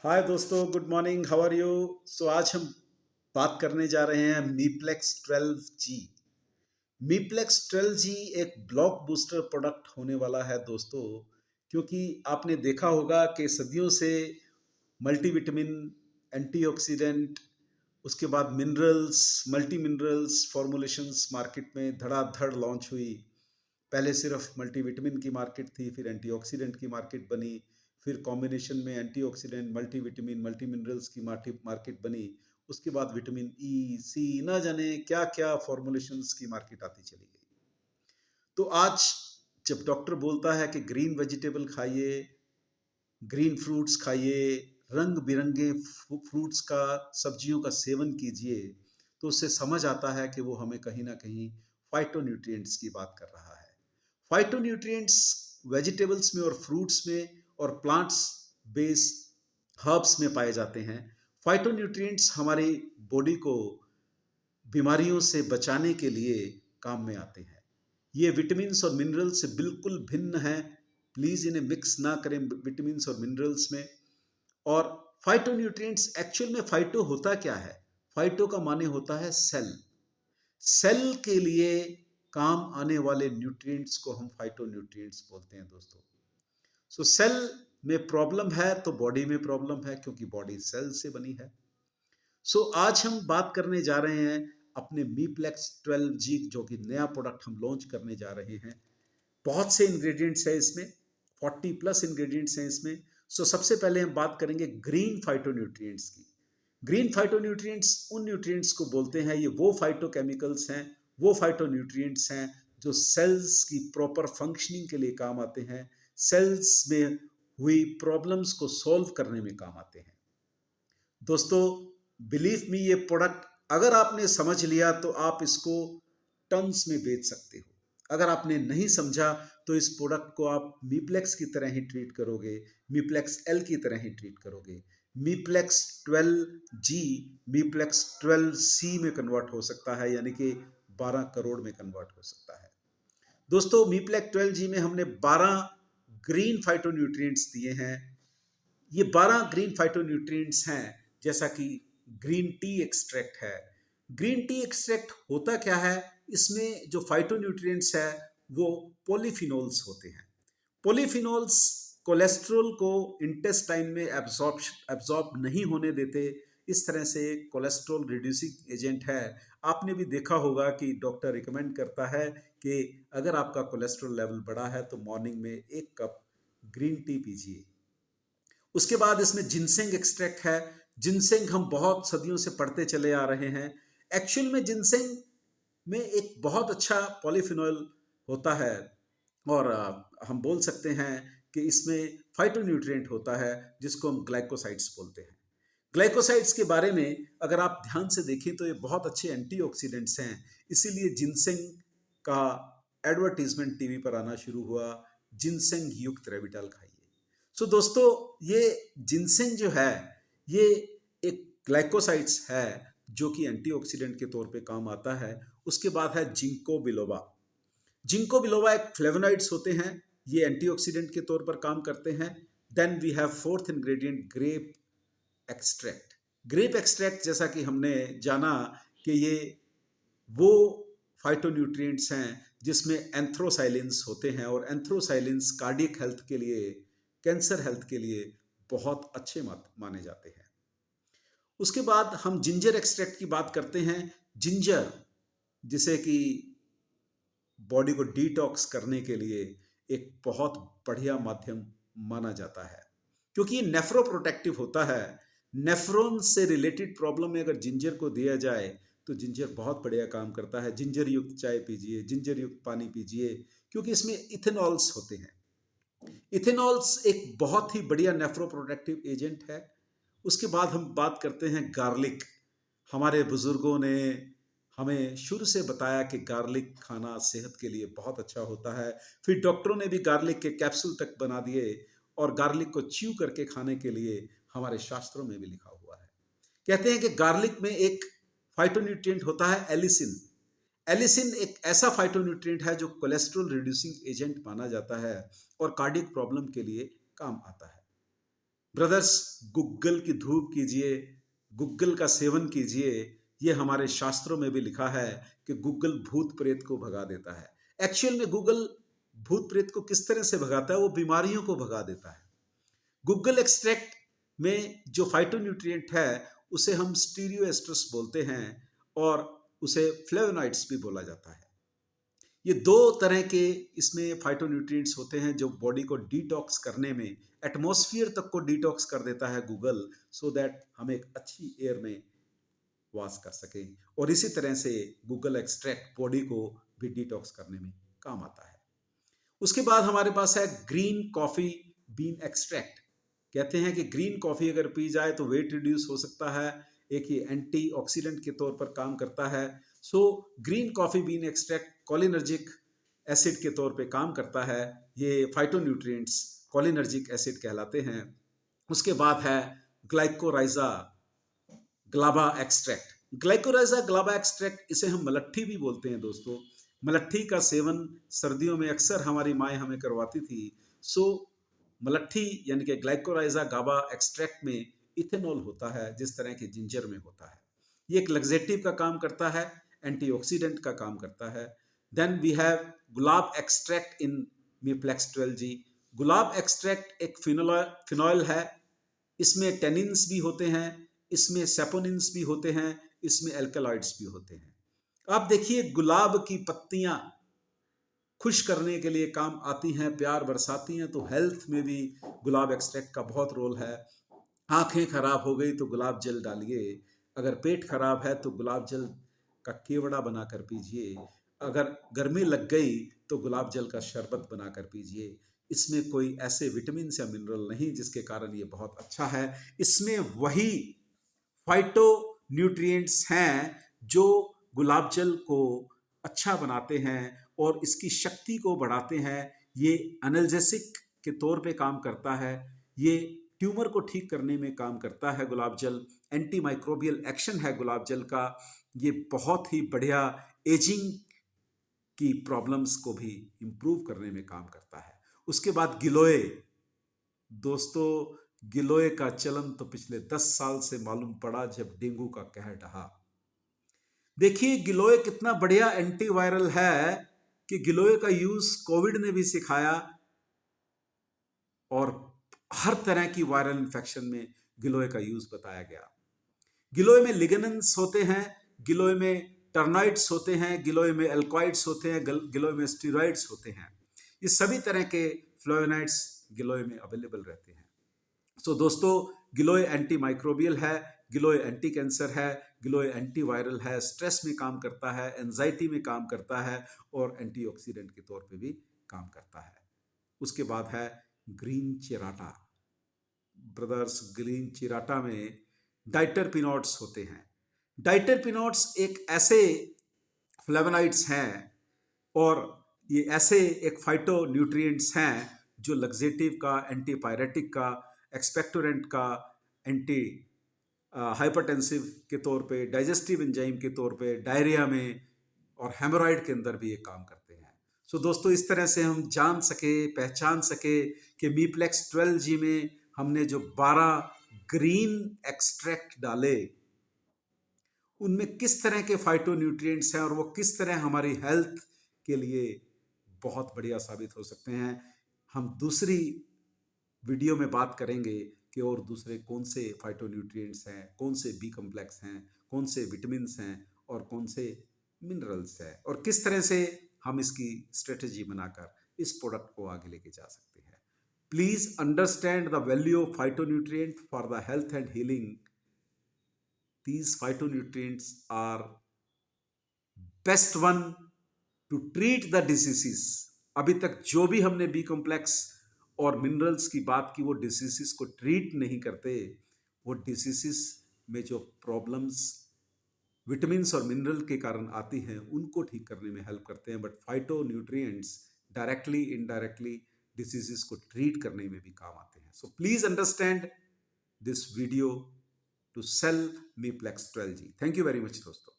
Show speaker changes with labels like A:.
A: हाय दोस्तों, good morning, how are you. So आज हम बात करने जा रहे हैं मीप्लेक्स 12G। मीप्लेक्स 12G एक ब्लॉक बूस्टर प्रोडक्ट होने वाला है दोस्तों, क्योंकि आपने देखा होगा कि सदियों से मल्टीविटामिन, एंटीऑक्सीडेंट, उसके बाद minerals, multi minerals formulations market में धड़ाधड़ लॉन्च हुई। पहले सिर्फ मल्टीविटामिन की मार्केट थी, फिर एंटीऑक्सीडेंट की मार्केट बनी, फिर कॉम्बिनेशन में एंटीऑक्सीडेंट, मल्टीविटामिन, मल्टी मिनरल्स की मार्केट बनी। उसके बाद विटामिन ई, सी, ना जाने क्या क्या फॉर्मुलेशंस की मार्केट आती चली गई। तो आज जब डॉक्टर बोलता है कि ग्रीन वेजिटेबल खाइए, ग्रीन फ्रूट्स खाइए, रंग बिरंगे फ्रूट्स का, सब्जियों का सेवन कीजिए, तो उससे समझ आता है कि वो हमें कहीं ना कहीं फाइटोन्यूट्रिएंट्स की बात कर रहा है। फाइटोन्यूट्रिएंट्स वेजिटेबल्स में और फ्रूट्स में और प्लांट्स बेस्ड हर्ब्स में पाए जाते हैं। फाइटोन्यूट्रिएंट्स हमारी बॉडी को बीमारियों से बचाने के लिए काम में आते हैं। ये विटामिन्स और मिनरल्स से बिल्कुल भिन्न हैं। प्लीज़ इन्हें मिक्स ना करें विटामिन्स और मिनरल्स में। और फाइटोन्यूट्रिएंट्स एक्चुअल में फाइटो होता क्या है? फाइटो का माने होता है सेल। सेल के लिए काम आने वाले न्यूट्रिएंट्स को हम फाइटोन्यूट्रिएंट्स बोलते हैं दोस्तों। सो सेल में प्रॉब्लम है तो बॉडी में प्रॉब्लम है, क्योंकि बॉडी सेल से बनी है। सो आज हम बात करने जा रहे हैं अपने मीप्लेक्स 12G, जो कि नया प्रोडक्ट हम लॉन्च करने जा रहे हैं। बहुत से इंग्रेडिएंट्स हैं इसमें, 40 प्लस इंग्रेडिएंट्स हैं इसमें। सो सबसे पहले हम बात करेंगे ग्रीन फाइटोन्यूट्रिएंट्स की। ग्रीन फाइटोन्यूट्रिएंट्स उन न्यूट्रिएंट्स को बोलते हैं, ये वो फाइटोकेमिकल्स हैं, वो फाइटोन्यूट्रिएंट्स हैं जो सेल्स की प्रॉपर फंक्शनिंग के लिए काम आते हैं, सेल्स में हुई प्रॉब्लम्स को सॉल्व करने में काम आते हैं। दोस्तों, बिलीव मी, ये प्रोडक्ट अगर आपने समझ लिया तो आप इसको टन्स में बेच सकते हो। अगर आपने नहीं समझा तो इस प्रोडक्ट को आप मीप्लेक्स की तरह ही ट्रीट करोगे, मीप्लेक्स एल की तरह ही ट्रीट करोगे। मीप्लेक्स 12G मीप्लेक्स 12C में कन्वर्ट हो सकता है, यानी कि 12 करोड़ में कन्वर्ट हो सकता है। दोस्तों, मीप्लेक्स 12G में हमने 12 ग्रीन फाइटोन्यूट्रिएंट्स दिए हैं। ये 12 ग्रीन फाइटोन्यूट्रिएंट्स हैं, जैसा कि ग्रीन टी एक्सट्रैक्ट है। ग्रीन टी एक्सट्रैक्ट होता क्या है? इसमें जो फाइटोन्यूट्रिएंट्स है वो पॉलीफिनोल्स होते हैं। पॉलीफिनोल्स कोलेस्ट्रॉल को इंटेस्टाइन में एब्जॉर्ब नहीं होने देते। इस तरह से कोलेस्ट्रॉल रिड्यूसिंग एजेंट है। आपने भी देखा होगा कि डॉक्टर रिकमेंड करता है कि अगर आपका कोलेस्ट्रॉल लेवल बढ़ा है तो मॉर्निंग में 1 कप ग्रीन टी पीजिए। उसके बाद इसमें जिनसेंग एक्सट्रैक्ट है। जिनसेंग हम बहुत सदियों से पढ़ते चले आ रहे हैं। एक्चुअल में जिनसेंग में एक बहुत अच्छा पॉलीफिनोल होता है, और हम बोल सकते हैं कि इसमें फाइटोन्यूट्रिएंट होता है जिसको हम ग्लाइकोसाइड्स बोलते हैं। ग्लाइकोसाइड्स के बारे में अगर आप ध्यान से देखें तो ये बहुत अच्छे एंटीऑक्सीडेंट्स हैं। इसीलिए जिनसेंग का एडवर्टीजमेंट टीवी पर आना शुरू हुआ, जिनसेंग युक्त रेविटाल खाइए। सो दोस्तों, ये जिनसेंग जो है ये एक ग्लाइकोसाइड्स है जो कि एंटीऑक्सीडेंट के तौर पे काम आता है। उसके बाद है जिंको बिलोबा। जिंको बिलोबा एक फ्लेवोनॉइड्स होते हैं, ये एंटीऑक्सीडेंट के तौर पर काम करते हैं। Then we have fourth ingredient grape extract. Grape extract, जैसा कि हमने जाना कि ये वो फाइटोन्यूट्रिएंट्स हैं जिसमें एंथ्रोसाइलिन्स होते हैं, और एंथ्रोसाइलिन्स कार्डियक हेल्थ के लिए, कैंसर हेल्थ के लिए बहुत अच्छे माने जाते हैं। उसके बाद हम जिंजर एक्सट्रैक्ट की बात करते हैं। जिंजर, जिसे कि बॉडी को डिटॉक्स करने के लिए एक बहुत बढ़िया माध्यम माना जाता है, क्योंकि ये नेफ्रोप्रोटेक्टिव होता है। नेफ्रॉन से रिलेटेड प्रॉब्लम में अगर जिंजर को दिया जाए तो जिंजर बहुत बढ़िया काम करता है। जिंजर युक्त चाय पीजिए, जिंजर युक्त पानी पीजिए, क्योंकि इसमें इथेनॉल्स होते हैं। इथेनॉल्स एक बहुत ही बढ़िया नेफ्रोप्रोटेक्टिव एजेंट है। उसके बाद हम बात करते हैं गार्लिक। हमारे बुजुर्गों ने हमें शुरू से बताया कि गार्लिक खाना सेहत के लिए बहुत अच्छा होता है। फिर डॉक्टरों ने भी गार्लिक के कैप्सूल तक बना दिए, और गार्लिक को च्यू करके खाने के लिए हमारे शास्त्रों में भी लिखा हुआ है। कहते हैं कि गार्लिक में एक फाइटोन्यूट्रिएंट होता है एलिसिन। एलिसिन एक ऐसा फाइटोन्यूट्रिएंट है जो कोलेस्ट्रॉल रिड्यूसिंग एजेंट माना जाता है और कार्डियक प्रॉब्लम के लिए काम आता है। ब्रदर्स, गुग्गल की धूप कीजिए, गुग्गल का सेवन कीजिए। ये हमारे शास्त्रों में भी लिखा है कि गुग्गल भूत प्रेत को भगा देता है। एक्चुअल में गुग्गल भूत प्रेत को किस तरह से भगाता है? वो बीमारियों को भगा देता है। गुग्गल एक्सट्रैक्ट में जो फाइटोन्यूट्रिएंट है उसे हम स्टीरियोएस्ट्रस बोलते हैं और उसे फ्लेवोनॉइड्स भी बोला जाता है। ये दो तरह के इसमें फाइटोन्यूट्रिएंट्स होते हैं जो बॉडी को डिटॉक्स करने में, एटमॉस्फेयर तक को डिटॉक्स कर देता है गूगल, सो दैट हम एक अच्छी एयर में वास कर सकें। और इसी तरह से गूगल एक्सट्रैक्ट बॉडी को भी डिटॉक्स करने में काम आता है। उसके बाद हमारे पास है ग्रीन कॉफी बीन एक्सट्रैक्ट। कहते हैं कि ग्रीन कॉफी अगर पी जाए तो वेट रिड्यूस हो सकता है। एक ये एंटीऑक्सीडेंट के तौर पर काम करता है। So green coffee bean extract cholinergic acid के तौर पे काम करता है। ये फाइटोन्यूट्रिएंट्स कोलिनर्जिक एसिड कहलाते हैं। उसके बाद है ग्लाइकोराइजा ग्लाबा एक्सट्रैक्ट। ग्लाइकोराइजा ग्लाबा एक्सट्रैक्ट, इसे हम मलट्ठी भी बोलते हैं दोस्तों। मलट्ठी का सेवन सर्दियों में अक्सर हमारी माएँ हमें करवाती थी। सो मलट्ठी यानी कि ग्लाइकोराइजा गाबा एक्सट्रैक्ट में इथेनॉल होता है, जिस तरह के जिंजर में होता है। ये एक लग्जेटिव का काम करता है, एंटीऑक्सीडेंट का काम करता है। Then we have gulab extract in meplex 12G। गुलाब एक्सट्रैक्ट एक फिनॉल है। इसमें टेनिन्स भी होते हैं, इसमें सेपोनिन्स भी होते हैं, इसमें एल्कलॉइड्स भी होते हैं। आप देखिए, गुलाब की पत्तियां खुश करने के लिए काम आती हैं, प्यार बरसाती हैं, तो हेल्थ में भी गुलाब एक्सट्रैक्ट का बहुत रोल है। आंखें खराब हो गई तो गुलाब जल डालिए। अगर पेट खराब है तो गुलाब जल का केवड़ा बनाकर पीजिए। अगर गर्मी लग गई तो गुलाब जल का शरबत बनाकर पीजिए। इसमें कोई ऐसे विटामिन या मिनरल नहीं जिसके कारण ये बहुत अच्छा है। इसमें वही फाइटो न्यूट्रिएंट्स हैं जो गुलाब जल को अच्छा बनाते हैं और इसकी शक्ति को बढ़ाते हैं। ये एनाल्जेसिक के तौर पे काम करता है। ये ट्यूमर को ठीक करने में काम करता है गुलाब जल। एंटी माइक्रोबियल एक्शन है गुलाब जल का। ये बहुत ही बढ़िया एजिंग की प्रॉब्लम्स को भी इम्प्रूव करने में काम करता है। उसके बाद गिलोय। दोस्तों, गिलोय का चलन तो पिछले 10 साल से मालूम पड़ा जब डेंगू का कहर ढहा। देखिए, गिलोय कितना बढ़िया एंटीवायरल है कि गिलोय का यूज कोविड ने भी सिखाया और हर तरह की वायरल इंफेक्शन में गिलोय का यूज बताया गया। गिलोय में लिग्नेंस होते हैं, गिलोय में टर्नाइड्स होते हैं, गिलोय में एल्कॉइड्स होते हैं, गिलोय में स्टीरॉइड्स होते हैं। ये सभी तरह के फ्लोवेनाइड्स गिलोय में अवेलेबल रहते हैं। सो दोस्तों, गिलोय एंटी माइक्रोबियल है, गिलोय एंटी कैंसर है, गिलोय एंटी वायरल है, स्ट्रेस में काम करता है, एंजाइटी में काम करता है और एंटीऑक्सीडेंट के तौर पे भी काम करता है। उसके बाद है ग्रीन चिराटा। ब्रदर्स, ग्रीन चिराटा में डाइटरपिनॉइड्स होते हैं। डाइटरपिनॉइड्स एक ऐसे फ्लेवोनॉइड्स हैं और ये ऐसे एक फाइटो न्यूट्रिएंट्स हैं जो लग्जेटिव का, एंटीपायरेटिक का, एक्सपेक्टोरेंट का, एंटी हाइपरटेंसिव के तौर पे, डाइजेस्टिव एंजाइम के तौर पे, डायरिया में और हेमोरॉइड के अंदर भी ये काम करते हैं। सो दोस्तों, इस तरह से हम जान सके, पहचान सके कि मीप्लेक्स 12G में हमने जो 12 ग्रीन एक्सट्रैक्ट डाले उनमें किस तरह के फाइटोन्यूट्रिएंट्स हैं और वो किस तरह हमारी हेल्थ के लिए बहुत बढ़िया साबित हो सकते हैं। हम दूसरी वीडियो में बात करेंगे कि और दूसरे कौन से फाइटोन्यूट्रिएंट्स हैं, कौन से बी कॉम्प्लेक्स हैं, कौन से विटामिन्स हैं और कौन से मिनरल्स हैं और किस तरह से हम इसकी स्ट्रेटजी बनाकर इस प्रोडक्ट को आगे लेके जा सकते हैं। Please understand the value of phytonutrient for the health and healing. These phytonutrients are best one to treat the diseases। अभी तक जो भी हमने बी कॉम्प्लेक्स और मिनरल्स की बात की वो डिसीजेस को ट्रीट नहीं करते। वो डिसीजेस में जो प्रॉब्लम्स विटामिन्स और मिनरल के कारण आती हैं उनको ठीक करने में हेल्प करते हैं। But phytonutrients directly indirectly diseases को ट्रीट करने में भी काम आते हैं। So please understand this video to sell मीप्लेक्स 12G। Thank you very much दोस्तों।